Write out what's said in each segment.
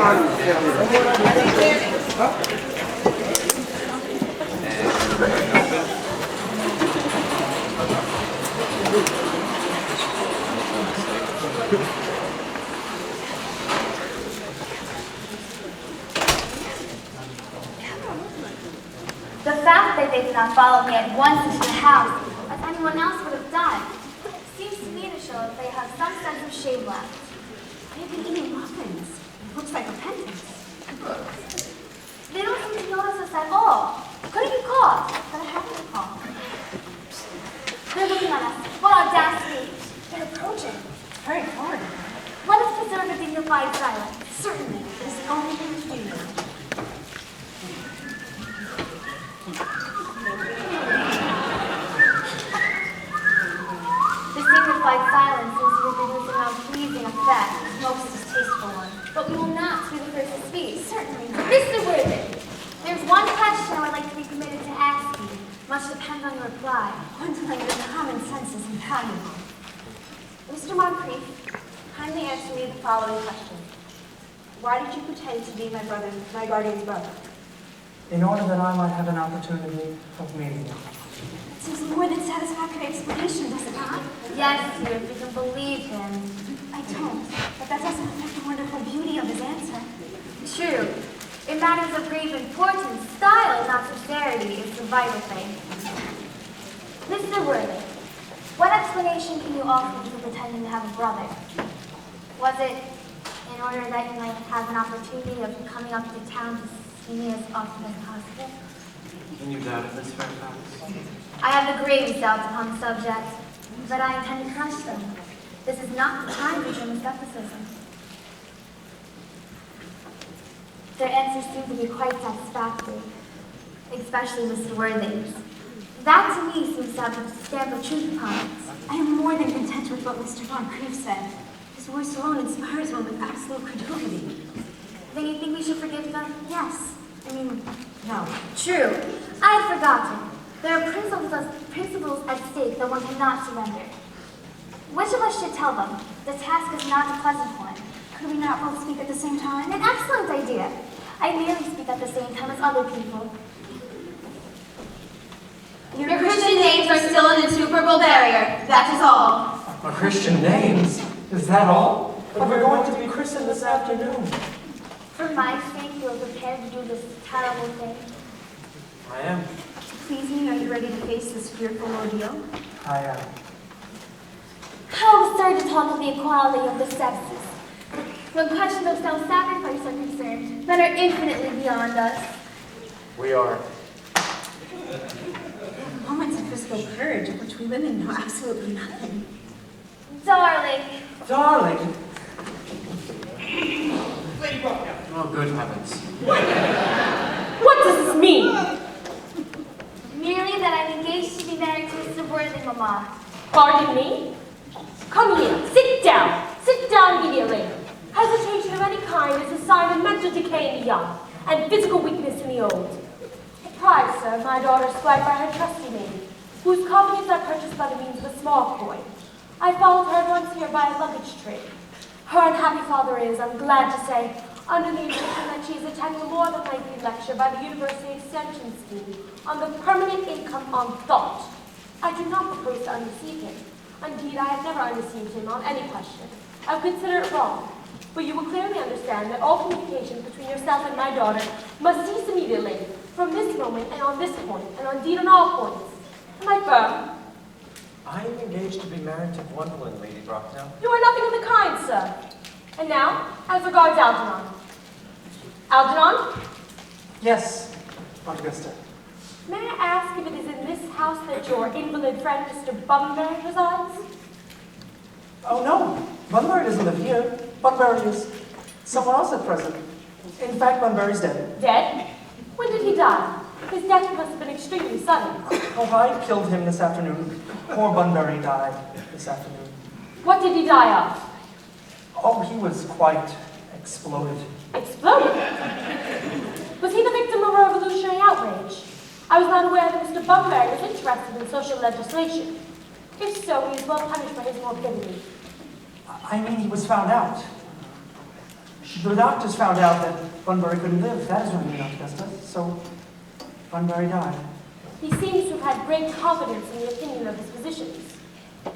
The fact that they did not follow me at once into the house, as anyone else would have done, seems to me to show that they have some sense of shame left. They've been eating muffins. Looks like repentance. They don't seem to notice us at all. Could it be cause that I haven't to call? They're looking at us. What audacity! They're approaching. Very foreign. Let us preserve a dignified silence. Certainly. It is the only thing to do now. This dignified silence seems to be producing a pleasing effect, most distasteful one. But we will not be the first to speak. Certainly not. Mr. Worthing, there's one question I would like to be permitted to ask you. Much depends on your reply. Gwendolyn, your common sense is invaluable. Mr. Moncrief, kindly answer me the following question. Why did you pretend to be my guardian's brother? In order that I might have an opportunity of meeting you. It seems a more than satisfactory explanation, does it not? Yes, dear, if you can believe him. I don't, but that doesn't affect the wonderful beauty of his answer. True. In matters of grave importance, style, not sincerity, is the vital thing. Mr. Worthing, what explanation can you offer for pretending to have a brother? Was it in order that you might have an opportunity of coming up to town to see me as often as possible? Can you doubt this, Fairfax? I have the gravest doubts upon the subject, but I intend to crush them. This is not the time for German skepticism. Their answers seem to be quite satisfactory, especially Mr. Worthing's. That to me seems to have a stamp of truth upon it. I am more than content with what Mr. Moncrief said. His voice alone inspires one with absolute credulity. Then you think we should forgive them? Yes. I mean, no. True. I had forgotten. There are principles at stake that one cannot surrender. Which of us should tell them? The task is not a pleasant one. Could we not both speak at the same time? An excellent idea. I merely speak at the same time as other people. Your Christian names are still an insuperable barrier. That is all. Our Christian names? Is that all? But we're going to be christened this afternoon. For my sake, you are prepared to do this terrible thing. I am. Please me, are you ready to face this fearful ordeal? I am. How absurd to talk of the equality of the sexes, when questions of self-sacrifice are concerned that are infinitely beyond us. We are. Moments of physical courage of which we women know absolutely nothing. Darling, Darling. Oh, good heavens. What does this mean? merely that I'm engaged to be married to Mr. Worthing, Mamma. Pardon me? Come here. Sit down. Sit down immediately. Hesitation of any kind is a sign of mental decay in the young and physical weakness in the old. Pride, sir, my daughter swipe by her trusty maid, whose confidence I purchased by the means of a small coin. I followed her once here by a luggage train. Her unhappy father is, I'm glad to say, under the impression that she is attending a more than lengthy lecture by the University Extension Scheme on the permanent income on thought. I do not propose to undeceive him. Indeed, I have never undeceived him on any question. I would consider it wrong. But you will clearly understand that all communication between yourself and my daughter must cease immediately, from this moment and on this point, and indeed on all points. Am I firm? I am engaged to be married to Gwendolyn, Lady Brockdale. You are nothing of the kind, sir. And now, as regards Algernon. Algernon? Yes, Augusta. May I ask if it is in this house that your invalid friend, Mr. Bunbury, resides? Oh, no. Bunbury doesn't live here. Bunbury is someone else at present. In fact, Bunbury's dead. Dead? When did he die? His death must have been extremely sudden. Oh, I killed him this afternoon. Poor Bunbury died this afternoon. What did he die of? Oh, he was quite exploded. Exploded? Was he the victim of a revolutionary outrage? I was not aware that Mr. Bunbury was interested in social legislation. If so, he is well punished for his morbidity. I mean, he was found out. The doctors found out that Bunbury couldn't live. That is what I mean, Aunt Augusta. So, Bunbury died. He seems to have had great confidence in the opinion of his physicians.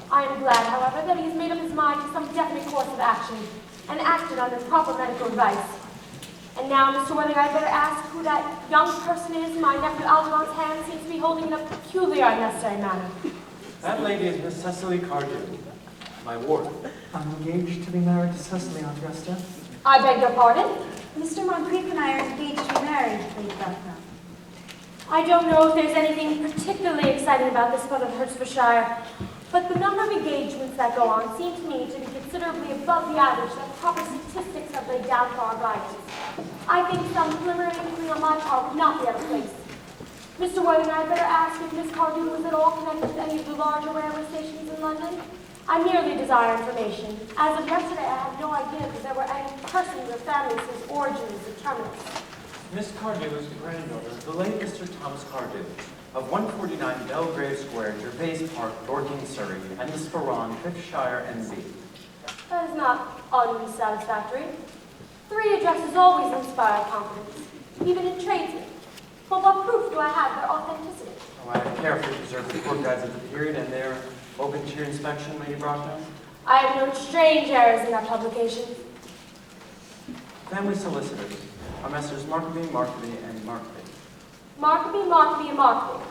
I am glad, however, that he has made up his mind to some definite course of action and acted under proper medical advice. And now, Mr. Worthing, I'd better ask who that young person is my nephew Algernon's hand seems to be holding in a peculiarly unnecessary manner. That lady is Miss Cecily Cardew, my ward. I'm engaged to be married to Cecily, Aunt Augusta. I beg your pardon? Mr. Moncrief and I are engaged to be married, Lady Bracknell. I don't know if there's anything particularly exciting about this part of Hertfordshire, but the number of engagements that go on seem to me to be considerably above the average that proper statistics have laid down for our guidance. I think some preliminary inquiry on my part would not be out of place. Mr. Worthing, I'd better ask if Miss Cardew was at all connected with any of the larger railway stations in London. I merely desire information. As of yesterday, I had no idea that there were any persons or families whose origin is determinate. Miss Cardew is the granddaughter of the late Mr. Thomas Cardew of 149 Belgrave Square, Gervais Park, Dorking, Surrey, and the Sporran, Fifthshire, NZ. That is not unsatisfactory. 3 addresses always inspire confidence, even in tradesmen. But what proof do I have their authenticity? Oh, I have carefully preserved the court guides of the period, and they're open to your inspection, Lady Bracknell. I have noted strange errors in their publications. Family solicitors are Messrs. Markaby, Markaby, and Markaby. Markaby, Markaby, and Markaby.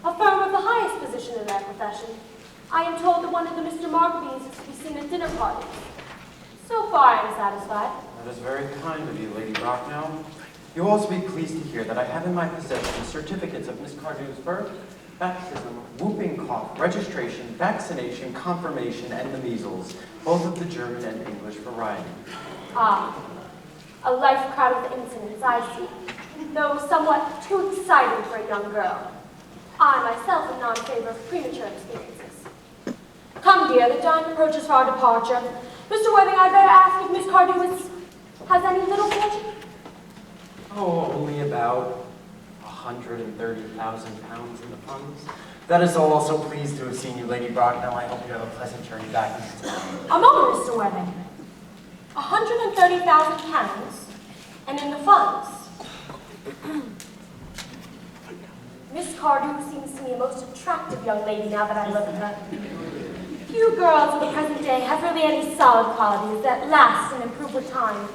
A firm of the highest position in their profession. I am told that one of the Mr. Markabys is to be seen at dinner parties. So far, I am satisfied. That is very kind of you, Lady Bracknell. You'll also be pleased to hear that I have in my possession certificates of Miss Cardew's birth, baptism, whooping cough, registration, vaccination, confirmation, and the measles, both of the German and English variety. Ah, a life crowded with incidents, I see. Though somewhat too exciting for a young girl. I myself am not in favor of premature experiences. Come, dear, the time approaches for our departure. Mr. Worthing, I'd better ask if Miss Cardew has any little fortune? Oh, only about 130,000 pounds in the funds. That is all. Also pleased to have seen you, Lady Bracknell. I hope you have a pleasant journey back into town. A moment, Mr. Worthing. 130,000 pounds, and in the funds. Miss Cardew seems to me a most attractive young lady now that I look at her. Few girls of the present day have really any solid qualities that last and improve with time.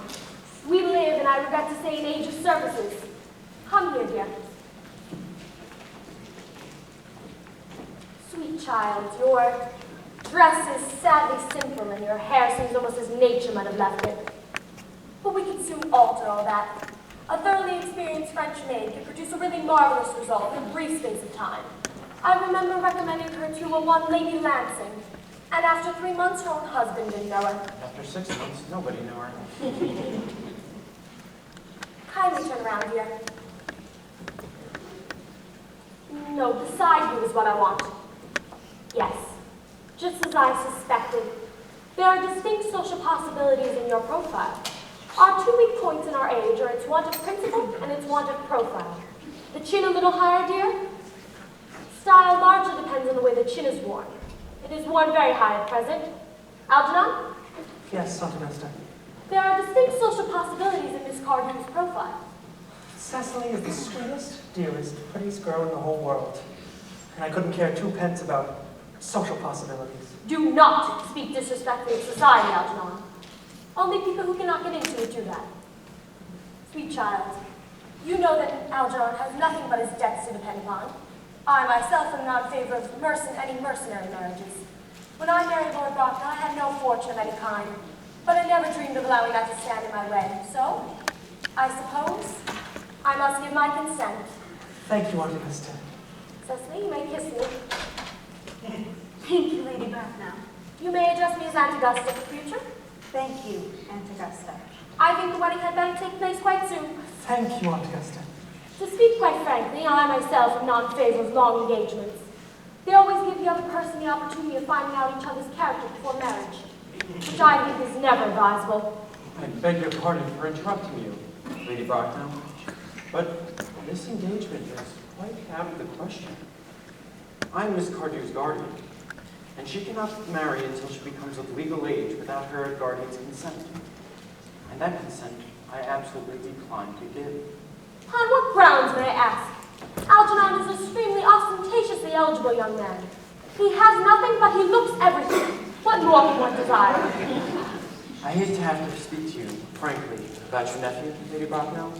We live, and I regret to say, an age of services. Come here, dear. Sweet child, your dress is sadly simple, and your hair seems almost as nature might have left it. But we can soon alter all that. A thoroughly experienced French maid can produce a really marvelous result in a brief space of time. I remember recommending her to a one Lady Lansing, and after 3 months, her own husband didn't know her. After 6 months, nobody knew her. Kindly turn around, dear. No, the side view is what I want. Yes, just as I suspected. There are distinct social possibilities in your profile. Our 2 weak points in our age are its want of principle and its want of profile. The chin a little higher, dear? Style largely depends on the way the chin is worn. It is worn very high at present. Algernon? Yes, Aunt Augusta. There are distinct social possibilities in Miss Cardew's profile. Cecily is the sweetest, dearest, prettiest girl in the whole world. And I couldn't care 2 pence about social possibilities. Do not speak disrespectfully of society, Algernon. Only people who cannot get into it do that. Sweet child, you know that Algernon has nothing but his debts to depend upon. I myself am not in favor of any mercenary marriages. When I married Lord Bracknell, I had no fortune of any kind, but I never dreamed of allowing that to stand in my way. So, I suppose, I must give my consent. Thank you, Aunt Augusta. Cecily, you may kiss me. Thank you, Lady Bracknell. You may address me as Aunt Augusta for the future. Thank you, Aunt Augusta. I think the wedding had better take place quite soon. Thank you, Aunt Augusta. To speak quite frankly, I myself am not in favor of long engagements. They always give the other person the opportunity of finding out each other's character before marriage, which I think is never advisable. I beg your pardon for interrupting you, Lady Bracknell, but this engagement is quite out of the question. I'm Miss Cardew's guardian, and she cannot marry until she becomes of legal age without her guardian's consent. and that consent I absolutely decline to give. On what grounds, may I ask? Algernon is an extremely ostentatiously eligible young man. He has nothing, but he looks everything. What more can one desire? I hate to have to speak to you, frankly, about your nephew, Lady Bracknell,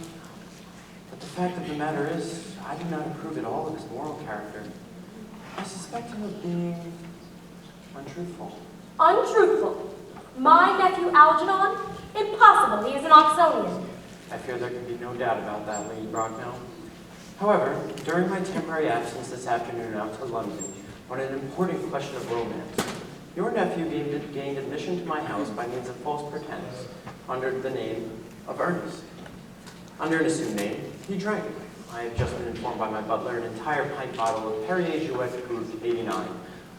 but the fact of the matter is, I do not approve at all of his moral character. I suspect him of being untruthful. Untruthful. My nephew Algernon? Impossible, he is an Oxonian. I fear there can be no doubt about that, Lady Bracknell. However, during my temporary absence this afternoon out to London on an important question of romance, your nephew gained admission to my house by means of false pretense under the name of Ernest. Under an assumed name, he drank. I have just been informed by my butler an entire pint bottle of Perrier Jouet Group 89,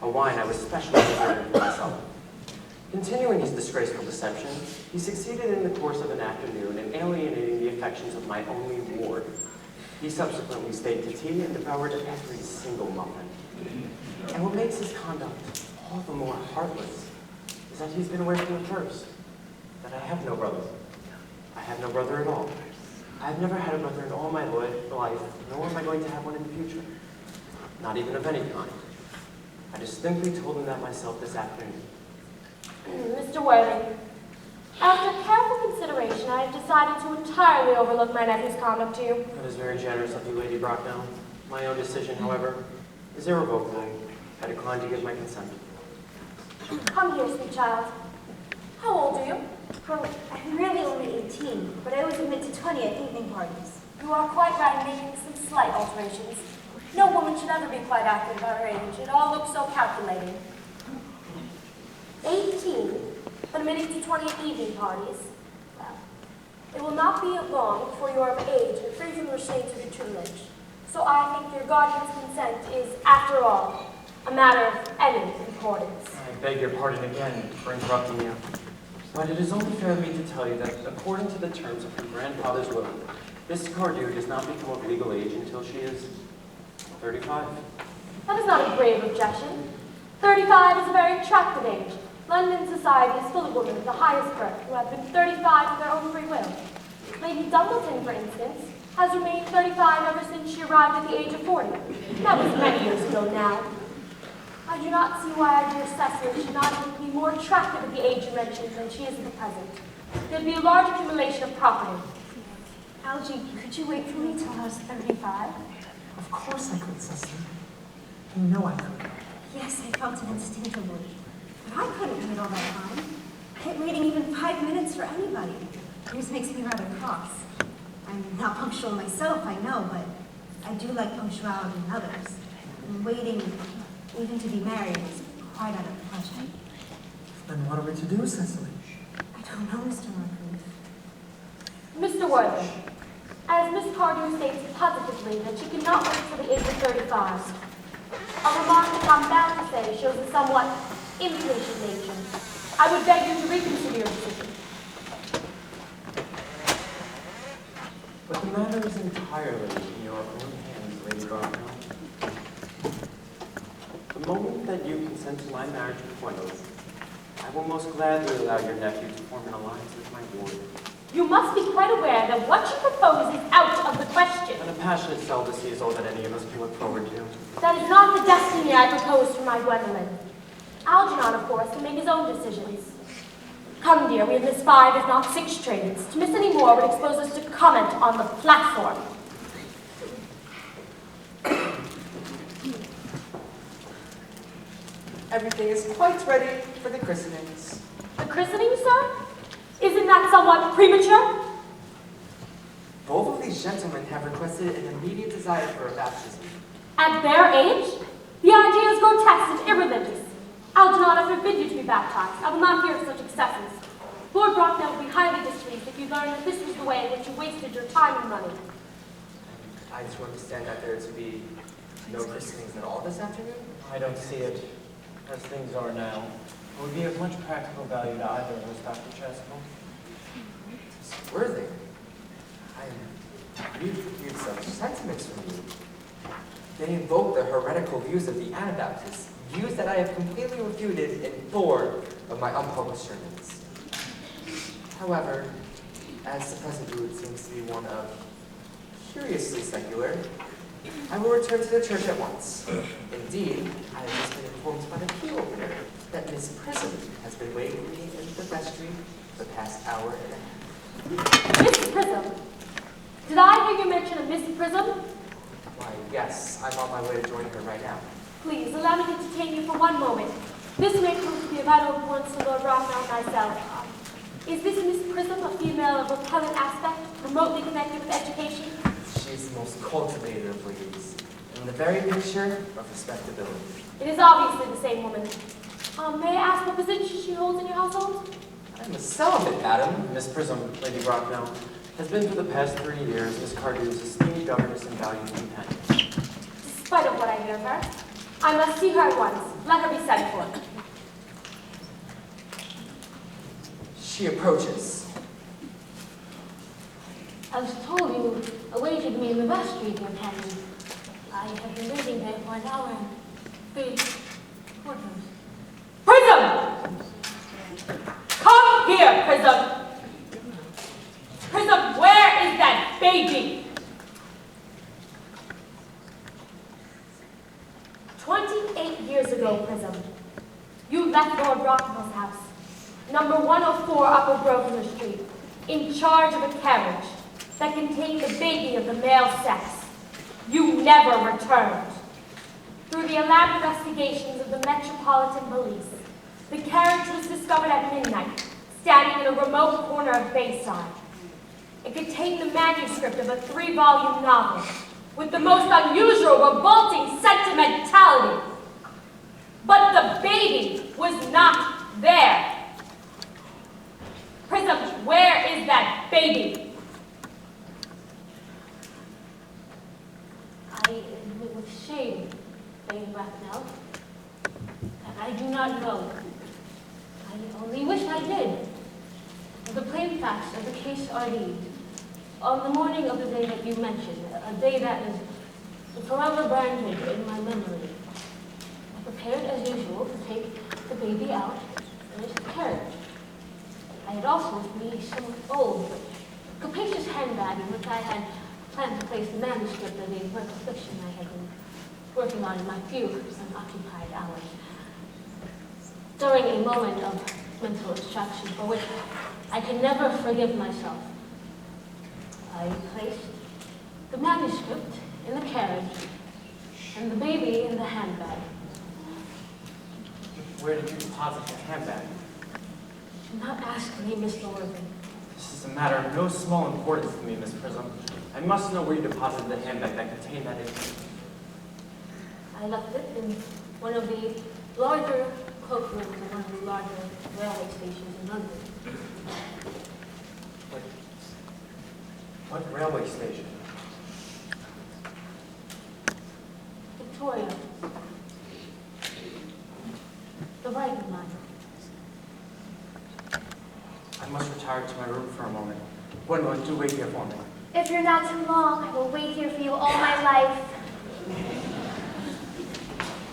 a wine I was specially preparing for myself. Continuing his disgraceful deception, he succeeded in the course of an afternoon in alienating the affections of my only ward. He subsequently stayed to tea and devoured every single muffin. And what makes his conduct all the more heartless is that he's been aware from the first that I have no brother. I have no brother at all. I've never had a brother in all my life, nor am I going to have one in the future. Not even of any kind. I distinctly told him that myself this afternoon. Mr. Worthing, after careful consideration, I have decided to entirely overlook my nephew's conduct to you. That is very generous of you, Lady Bracknell. My own decision, however, is irrevocable. I decline to give my consent. Come here, sweet child. How old are you? Well, I'm really only 18, but I always admit to 20 at evening parties. You are quite right in making some slight alterations. No woman should ever be quite accurate about her age. It all looks so calculating. 18, but admitting to 20 at evening parties. Well, it will not be long before you are of age and free from the restraints of your tutelage. So I think your guardian's consent is, after all, a matter of any importance. I beg your pardon again for interrupting you, but it is only fair of me to tell you that according to the terms of her grandfather's will, Miss Cardew does not become of legal age until she is 35. That is not a grave objection. 35 is a very attractive age. London society is full of women of the highest birth who have been 35 of their own free will. Lady Dumbleton, for instance, has remained 35 ever since she arrived at the age of 40. That was many years ago now. I do not see why our dear Cecily should not even be more attractive at the age you mentioned than she is at the present. There'd be a large accumulation of property. Algie, could you wait for me till I was 35? Of course I could, Cecily. You know I could. Yes, I felt it instinctively. But I couldn't wait all that time. I hate waiting even 5 minutes for anybody. Yours makes me rather cross. I'm not punctual myself, I know, but I do like punctuality in others. And waiting, even to be married, is quite out of pleasure. Then what are we to do, Cecily? I don't know, Mr. Moncrief. Mr. Worthing, as Miss Cardew states positively that she cannot wait till the age of 35, a remark that I'm bound to say shows a somewhat impatient nature. I would beg you to reconsider your decision. But the matter is entirely in your own hands, Lady Bracknell. The moment that you consent to my marriage with Gwendolyn, I will most gladly allow your nephew to form an alliance with my ward. You must be quite aware that what you propose is out of the question. And a passionate celibacy is all that any of us can look forward to. That is not the destiny I propose for my Gwendolyn. Algernon, of course, can make his own decisions. Come, dear, we have missed 5, if not 6 trains. To miss any more would expose us to comment on the platform. Everything is quite ready for the christenings. The christening, sir? Isn't that somewhat premature? Both of these gentlemen have requested an immediate desire for a baptism. At their age? The idea is grotesque and irreligious. Algernon, I forbid you to be baptized. I will not hear of such excesses. Lord Bracknell will be highly displeased if you learn that this was the way in which you wasted your time and money. I just understand that there is to be no christenings at all this afternoon? I don't see it. As things are now, it would be of much practical value to either of us, Dr. Chasuble. It's worthy. We've heard such sentiments from you. They invoke the heretical views of the Anabaptists, views that I have completely refuted in 4 of my unpublished sermons. However, as the present mood seems to be one of curiously secular, I will return to the church at once. Indeed, I have just been informed by the pew opener that Miss Prism has been waiting for me in the vestry for the past hour and a half. Miss Prism? Did I hear you mention a Miss Prism? Why, yes, I'm on my way to join her right now. Please, allow me to detain you for one moment. This may prove to be of vital importance to Lord Rothwell and myself. Is this Miss Prism a female of repellent aspect, remotely connected with education? She's the most cultivated of ladies, and the very picture of respectability. It is obviously the same woman. May I ask what position she holds in your household? I'm a celibate, madam. Miss Prism, Lady Brocknell, has been for the past 3 years Miss Cardew's esteemed governess and valued companion. Despite of what I hear of her, I must see her at once. Let her be sent for. She approaches. I was told you awaited me in the vestry, dear Penny. I have been waiting there for an hour and 3 quarters. Prism! Come here, Prism! Prism, where is that baby? 28 years ago, Prism, you left Lord Rockwell's house, number 104 Upper Grosvenor Street, in charge of a carriage that contained the baby of the male sex. You never returned. Through the elaborate investigations of the Metropolitan Police, the carriage was discovered at midnight, standing in a remote corner of Bayside. It contained the manuscript of a 3-volume novel with the most unusual, revolting sentimentality. But the baby was not there. Prism, where is that baby? I admit with shame, Lady Bracknell, that I do not know. I only wish I did. The plain facts of the case are these. On the morning of the day that you mentioned, a day that is forever branded in my memory, I prepared as usual to take the baby out in its carriage. I had also with me some old but capacious handbag in which I had planned to place the manuscript of the work of fiction I had been working on in my few unoccupied hours. During a moment of mental abstraction for which I can never forgive myself, I placed the manuscript in the carriage and the baby in the handbag. Where did you deposit the handbag? Do not ask me, Mr. Worthing. This is a matter of no small importance to me, Miss Prism. I must know where you deposited the handbag that contained that information. I left it in one of the larger cloakrooms of one of the larger railway stations in London. What railway station? Victoria. The Wagon line. I must retire to my room for a moment. Gwendolyn, do wait here for me. If you're not too long, I will wait here for you all my life.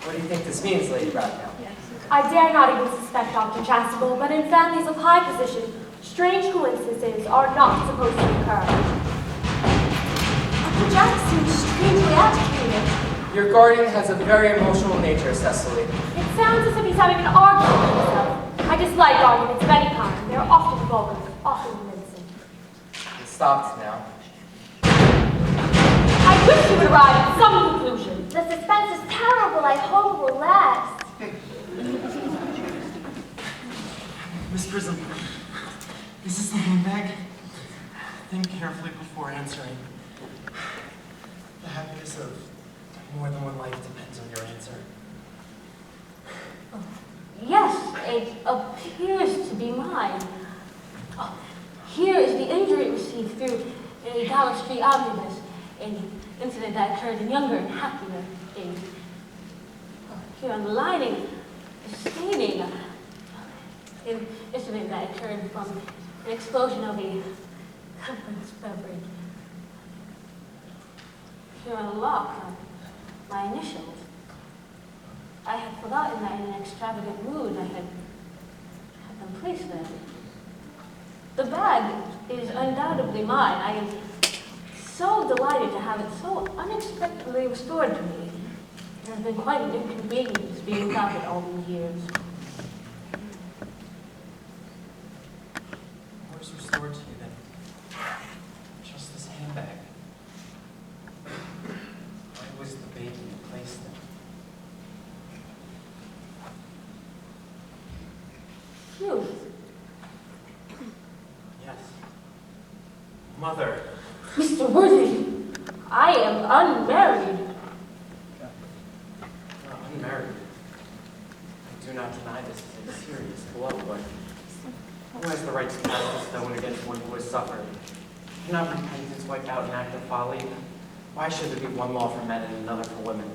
What do you think this means, Lady Bracknell? I dare not even suspect Dr. Chastable, but in families of high position, strange coincidences are not supposed to occur. Uncle Jack seems strangely agitated. Your guardian has a very emotional nature, Cecily. It sounds as if he's having an argument with himself. I dislike arguments of any kind. They're often vulgar, often convincing. It stopped now. I wish you would arrive at some conclusion. The suspense is terrible. I hope it will last. Miss Prism, is this the handbag? Think carefully before answering. The happiness of more than one life depends on your answer. Yes, it appears to be mine. Oh, here is the injury received through a Dallas Street omnibus, an incident that occurred in younger and happier days. Here on the lining, the staining, an incident that occurred from an explosion of a temperance beverage. Here on the lock, my initials. I had forgotten that in an extravagant mood I had them placed there. The bag is undoubtedly mine. I am so delighted to have it so unexpectedly restored to me. It has been quite an inconvenience being without it all these years. What was restored to you then? Just this handbag. Why was the baby placed there? Ruth, Yes. Mother. Mr. Worthy, I am unmarried. Unmarried. I do not deny this is a serious blow, but who has the right to cast a stone against one who has suffered? Cannot repentance wipe out an act of folly? Why should there be one law for men and another for women?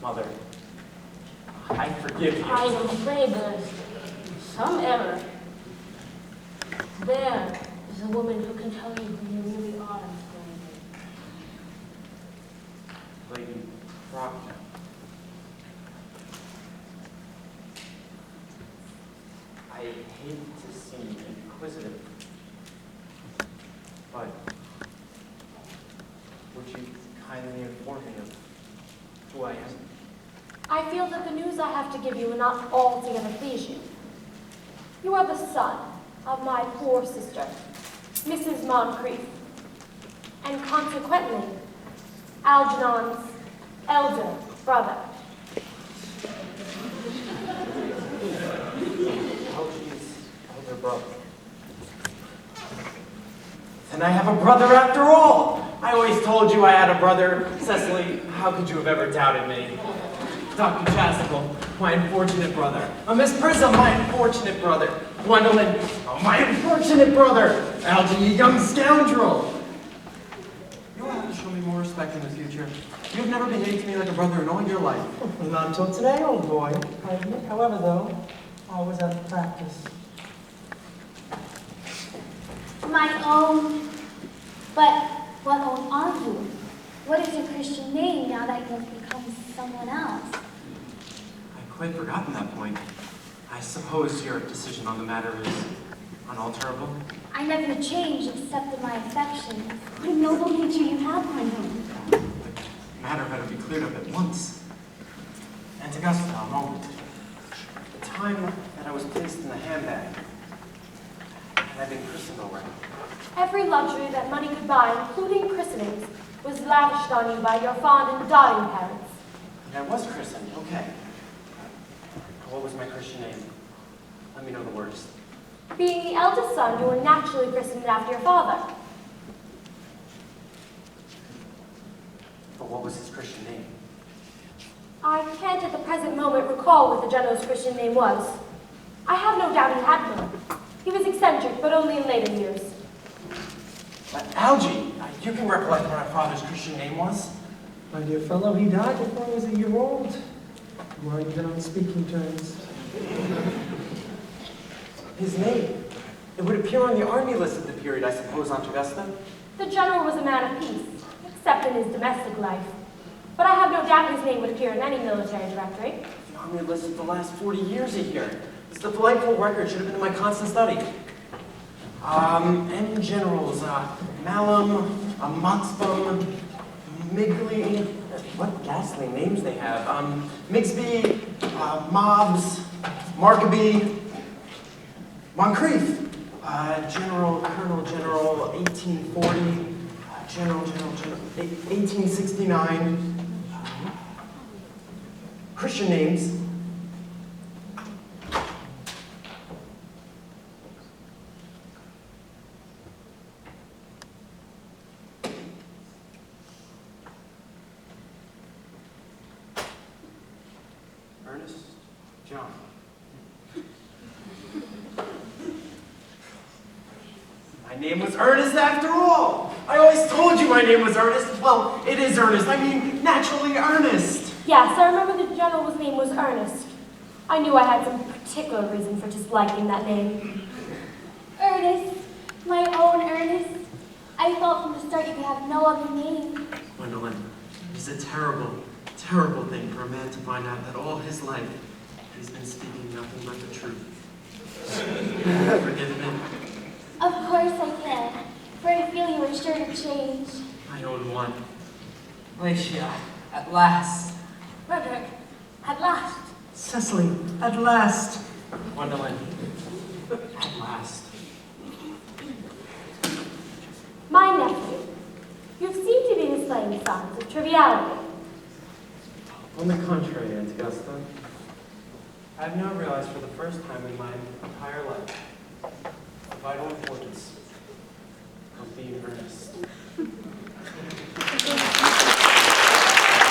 Mother, I forgive you. I am afraid there is some error. There is a woman who can tell you who you really are, Mr. Worthy. Lady Brockman. I hate to seem inquisitive, but would you kindly inform me of who I am? I feel that the news I have to give you will not altogether please you. You are the son of my poor sister, Mrs. Moncrief, and consequently, Algernon's elder brother. Algy's elder brother. Then I have a brother after all! I always told you I had a brother. Cecily, how could you have ever doubted me? Dr. Chasuble, my unfortunate brother. Miss Prism, my unfortunate brother. Gwendolyn, oh, my unfortunate brother. Algy, you young scoundrel. You will have to show me more respect in the future. You've never behaved to me like a brother in all your life. Not until today, old boy. I admit, however, though, always out of practice. My own. But what own are you? What is your Christian name now that you have become someone else? I'd quite forgotten that point. I suppose your decision on the matter is unalterable? I never change except in my affection. What a noble nature you have, Gwendolyn. The matter better be cleared up at once. And Augusta, a moment. The time that I was placed in the handbag, had I been christened already? Every luxury that money could buy, including christenings, was lavished on you by your fond and doting parents. And I was christened, okay. What was my Christian name? Let me know the worst. Being the eldest son, you were naturally christened after your father. But what was his Christian name? I can't at the present moment recall what the general's Christian name was. I have no doubt he had one. He was eccentric, but only in later years. Algy, you can recollect what our father's Christian name was? My dear fellow, he died before I was a year old. We weren't even on speaking terms. His name? It would appear on the army list at the period, I suppose, Aunt Augusta? The general was a man of peace, except in his domestic life. But I have no doubt his name would appear in any military directory. The army list of the last 40 years a year. It's the delightful record, should have been my constant study. And generals, Malum, Moxbum, Migley, what ghastly names they have. Migsby, Mobbs, Markaby, Moncrief, General, Colonel, General, 1840, General, 1869. Christian names. Ernest, John. My name was Ernest after all. I always told you my name was Ernest. Well, it is Ernest. I mean, naturally Ernest. Yes, I remember the general's name was Ernest. I knew I had some particular reason for disliking that name. Ernest, my own Ernest. I thought from the start you could have no other name. Gwendolyn, it's a terrible, terrible thing for a man to find out that all his life he's been speaking nothing but the truth. Forgive me. Of course I can, for I feel you are sure to change. My own one. Glacia, at last. Frederick, at last. Cecily, at last. Gwendolyn, at last. My nephew, you seem to be displaying signs of triviality. On the contrary, Aunt Augusta, I have now realized for the first time in my entire life the vital importance of being earnest.